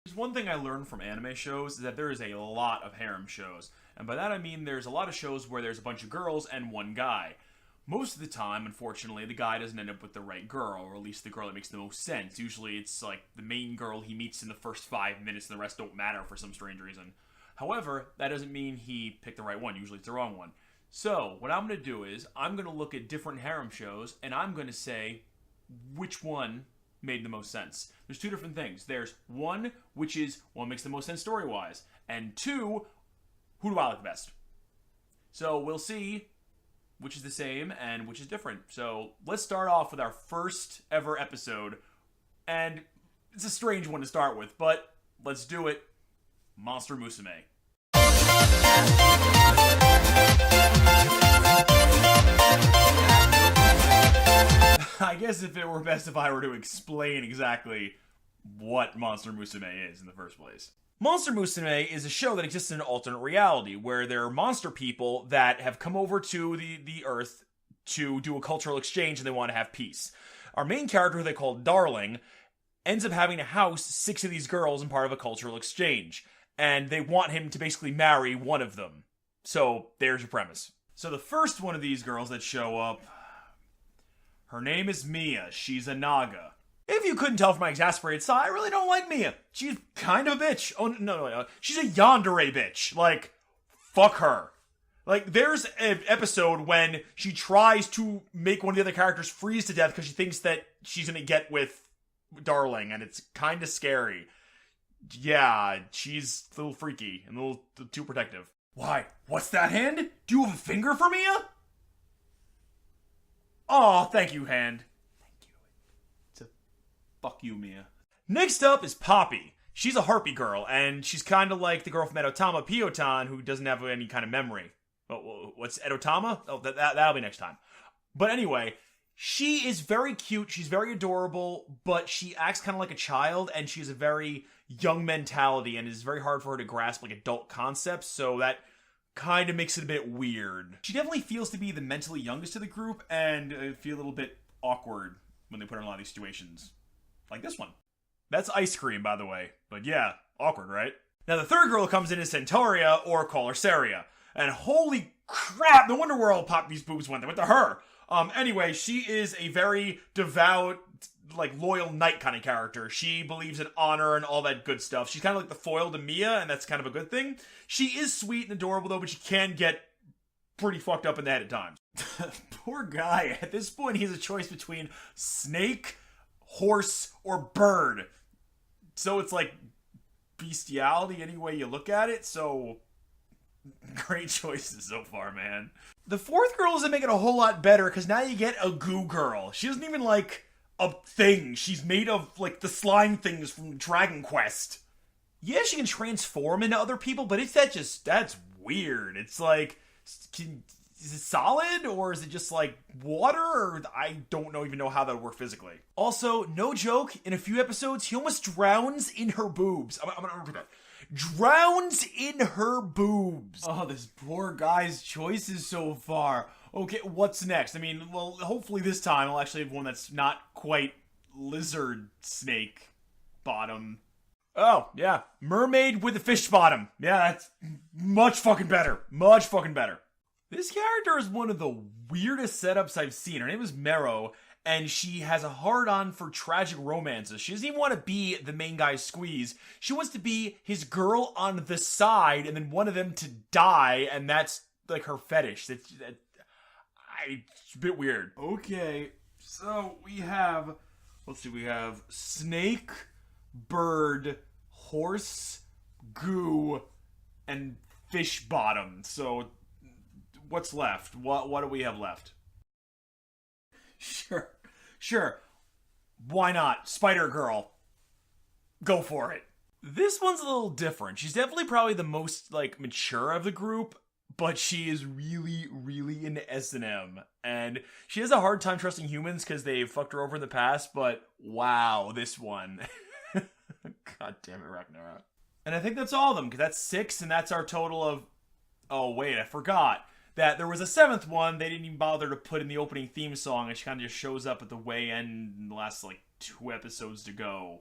There's one thing I learned from anime shows is that there is a lot of harem shows. And by that I mean there's a lot of shows where there's a bunch of girls and one guy. Most of the time, unfortunately, the guy doesn't end up with the right girl, or at least the girl that makes the most sense. Usually it's like the main girl he meets in the first 5 minutes and the rest don't matter for some strange reason. However, that doesn't mean he picked the right one. Usually it's the wrong one. So, what I'm going to do is, I'm going to look at different harem shows, and I'm going to say which one made the most sense. There's two different things. There's one, which is what makes the most sense story-wise, and two, who do I like the best? So, we'll see which is the same and which is different. So, let's start off with our first ever episode, and it's a strange one to start with, but let's do it. Monster Musume. I guess if it were best if I were to explain exactly what Monster Musume is in the first place. Monster Musume is a show that exists in an alternate reality where there are monster people that have come over to the Earth to do a cultural exchange and they want to have peace. Our main character, who they call Darling, ends up having to house 6 of these girls in part of a cultural exchange. And they want him to basically marry one of them. So, there's your premise. So the first one of these girls that show up, her name is Mia. She's a Naga. If you couldn't tell from my exasperated sigh, I really don't like Mia. She's kind of a bitch. Oh, no. She's a yandere bitch. Like, fuck her. Like, there's an episode when she tries to make one of the other characters freeze to death because she thinks that she's gonna get with Darling, and it's kind of scary. Yeah, she's a little freaky and a little too protective. Why? What's that, Hand? Do you have a finger for Mia? Aw, thank you, Hand. Thank you. It's a fuck you, Mia. Next up is Poppy. She's a harpy girl, and she's kind of like the girl from Edotama, Piotan, who doesn't have any kind of memory. What's Edotama? Oh, that'll be next time. But anyway, she is very cute, she's very adorable, but she acts kind of like a child, and she has a very young mentality, and it's very hard for her to grasp like adult concepts, so that kind of makes it a bit weird. She definitely feels to be the mentally youngest of the group, and I feel a little bit awkward when they put her in a lot of these situations. Like this one. That's ice cream, by the way. But yeah, awkward, right? Now the third girl who comes in is Centauria, or call her Saria. And holy crap, no wonder where all Poppy's boobs went. They went to her. Anyway, she is a very devout, like, loyal knight kind of character. She believes in honor and all that good stuff. She's kind of like the foil to Mia, and that's kind of a good thing. She is sweet and adorable, though, but she can get pretty fucked up in the head at times. Poor guy. At this point, he has a choice between snake, horse, or bird. So it's like bestiality any way you look at it, so great choices so far, man. The fourth girl doesn't make it a whole lot better, because now you get a goo girl. She doesn't even, like, a thing. She's made of, like, the slime things from Dragon Quest. Yeah, she can transform into other people, but that's weird. It's like, is it solid, or is it just, like, water, or I don't even know how that would work physically. Also, no joke, in a few episodes, he almost drowns in her boobs. I'm gonna repeat that. Drowns in her boobs. Oh, this poor guy's choices so far. Okay, what's next? I mean, well, hopefully this time I'll actually have one that's not quite lizard snake bottom. Oh, yeah. Mermaid with a fish bottom. Yeah, that's much fucking better. Much fucking better. This character is one of the weirdest setups I've seen. Her name is Mero, and she has a hard-on for tragic romances. She doesn't even want to be the main guy's squeeze. She wants to be his girl on the side, and then one of them to die, and that's, like, her fetish. It's a bit weird. Okay, so we have, let's see, we have snake, bird, horse, goo, and fish bottom. So, what's left? What do we have left? Sure. Why not? Spider Girl. Go for it. This one's a little different. She's definitely probably the most, like, mature of the group, but she is really, really into S&M. And she has a hard time trusting humans because they've fucked her over in the past, but wow, this one. God damn it, Ragnarok. And I think that's all of them, because that's 6, and that's our total of... Oh, wait, I forgot that there was a 7th one they didn't even bother to put in the opening theme song, and she kind of just shows up at the way end in the last, like, 2 episodes to go.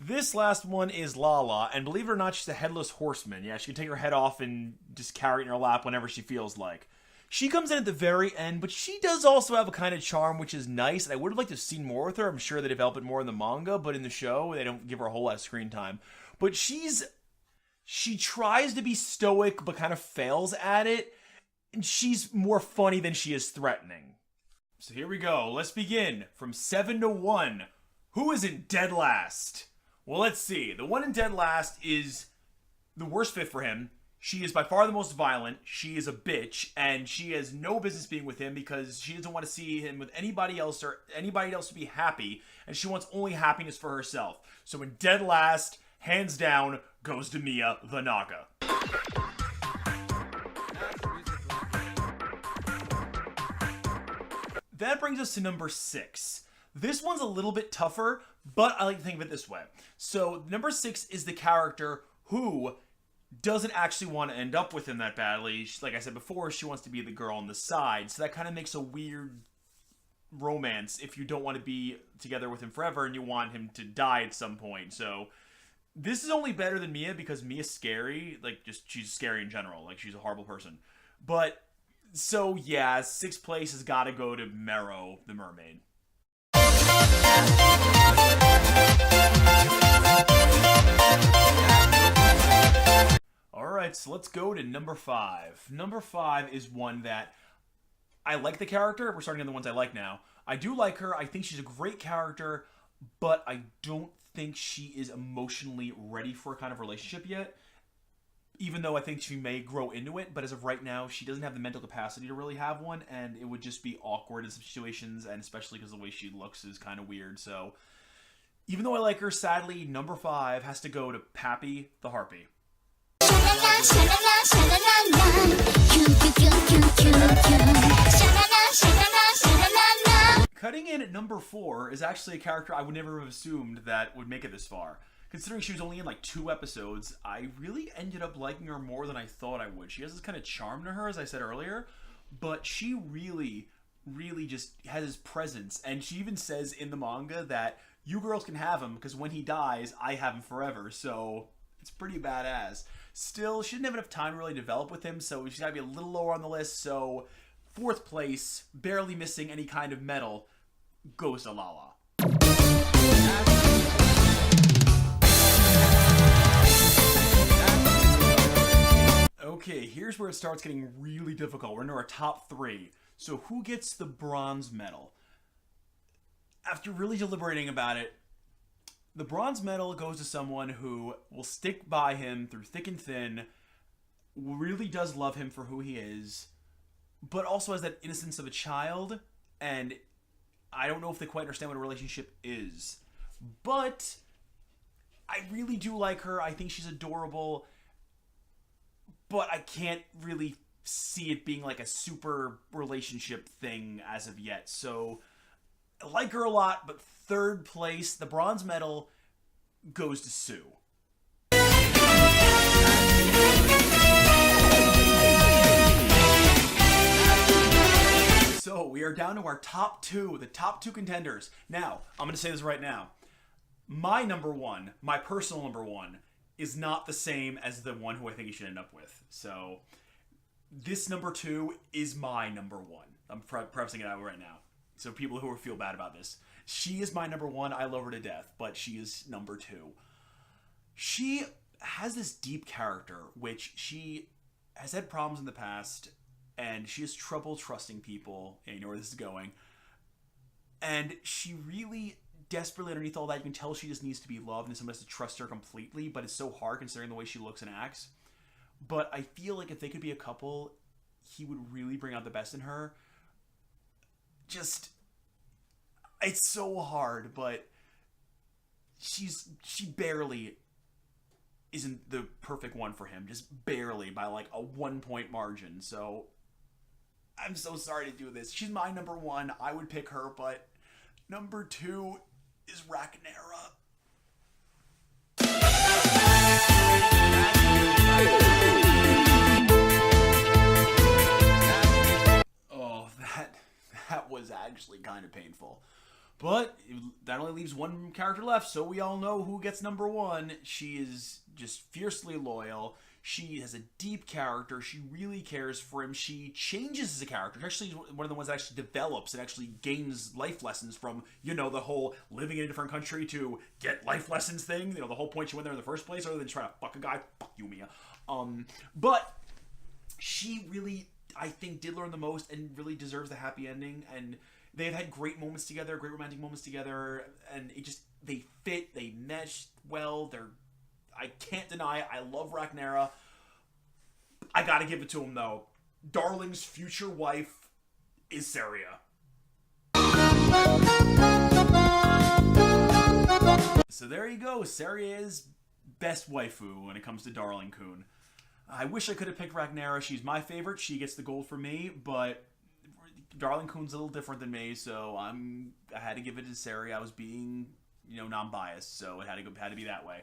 This last one is Lala, and believe it or not, she's a headless horseman. Yeah, she can take her head off and just carry it in her lap whenever she feels like. She comes in at the very end, but she does also have a kind of charm, which is nice, and I would have liked to have seen more with her. I'm sure they develop it more in the manga, but in the show, they don't give her a whole lot of screen time. But she tries to be stoic, but kind of fails at it, and she's more funny than she is threatening. So here we go. Let's begin. From 7 to 1. Who is in dead last? Well, let's see. The one in dead last is the worst fit for him. She is by far the most violent. She is a bitch, and she has no business being with him because she doesn't want to see him with anybody else or anybody else to be happy, and she wants only happiness for herself. So in dead last, hands down, goes to Mia the Naga. That brings us to number 6. This one's a little bit tougher, but I like to think of it this way. So number 6 is the character who doesn't actually want to end up with him that badly. Like I said before, she wants to be the girl on the side. So that kind of makes a weird romance if you don't want to be together with him forever and you want him to die at some point. So this is only better than Mia because Mia's scary. Like, just she's scary in general. Like, she's a horrible person. But, so yeah, 6th place has got to go to Mero, the mermaid. Alright, so let's go to number 5. Number 5 is one that I like the character. We're starting on the ones I like now. I do like her. I think she's a great character, but I don't think she is emotionally ready for a kind of relationship yet. Even though I think she may grow into it, but as of right now, she doesn't have the mental capacity to really have one, and it would just be awkward in some situations, and especially because the way she looks is kind of weird. So, even though I like her, sadly, number 5 has to go to Pappy the Harpy. Cutting in at number 4 is actually a character I would never have assumed that would make it this far. Considering she was only in like 2 episodes, I really ended up liking her more than I thought I would. She has this kind of charm to her, as I said earlier, but she really just has his presence. And she even says in the manga that you girls can have him because when he dies, I have him forever. So it's pretty badass. Still, she didn't have enough time to really develop with him, so she's got to be a little lower on the list. So 4th place, barely missing any kind of medal, goes to Lala. Okay, here's where it starts getting really difficult. We're into our top 3. So who gets the bronze medal? After really deliberating about it, the bronze medal goes to someone who will stick by him through thick and thin, really does love him for who he is, but also has that innocence of a child, and I don't know if they quite understand what a relationship is. But I really do like her. I think she's adorable. But I can't really see it being like a super relationship thing as of yet. So I like her a lot, but 3rd place, the bronze medal, goes to Sue. So we are down to our top 2, the top 2 contenders. Now, I'm going to say this right now. My number 1, my personal number 1, is not the same as the one who I think he should end up with. So this number 2 is my number 1. I'm prefacing it out right now. So people who feel bad about this. She is my number 1. I love her to death, but she is number 2. She has this deep character, which she has had problems in the past, and she has trouble trusting people, and you know where this is going. And she really desperately, underneath all that, you can tell she just needs to be loved and someone has to trust her completely, but it's so hard considering the way she looks and acts. But I feel like if they could be a couple, he would really bring out the best in her. Just, it's so hard, but she barely isn't the perfect one for him. Just barely, by like a 1-point margin. So I'm so sorry to do this. She's my number 1. I would pick her, but number 2 is Rakanera. Oh, that was actually kind of painful. But that only leaves one character left, so we all know who gets number one. She is just fiercely loyal. She has a deep character. She really cares for him. She changes as a character. She's actually one of the ones that actually develops and actually gains life lessons from, you know, the whole living in a different country to get life lessons thing. You know, the whole point she went there in the first place, other than trying to fuck a guy. Fuck you, Mia. But she really, I think, did learn the most and really deserves the happy ending. And they've had great moments together, great romantic moments together, and it just, they fit, they mesh well. I can't deny it. I love Rhaenyra. I gotta give it to him, though. Darling's future wife is Saria. So there you go. Saria is best waifu when it comes to Darling-kun. I wish I could have picked Rhaenyra. She's my favorite. She gets the gold for me, but Darling-kun's a little different than me, so I had to give it to Saria. I was being, non-biased, so it had to be that way.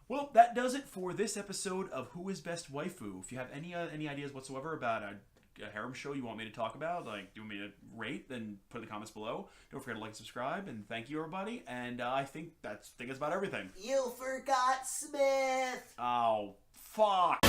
Well, that does it for this episode of Who is Best Waifu. If you have any ideas whatsoever about a harem show you want me to talk about, like do you want me to rate, then put it in the comments below. Don't forget to like and subscribe, and thank you, everybody. And I think that's about everything. You forgot Smith! Oh, fuck.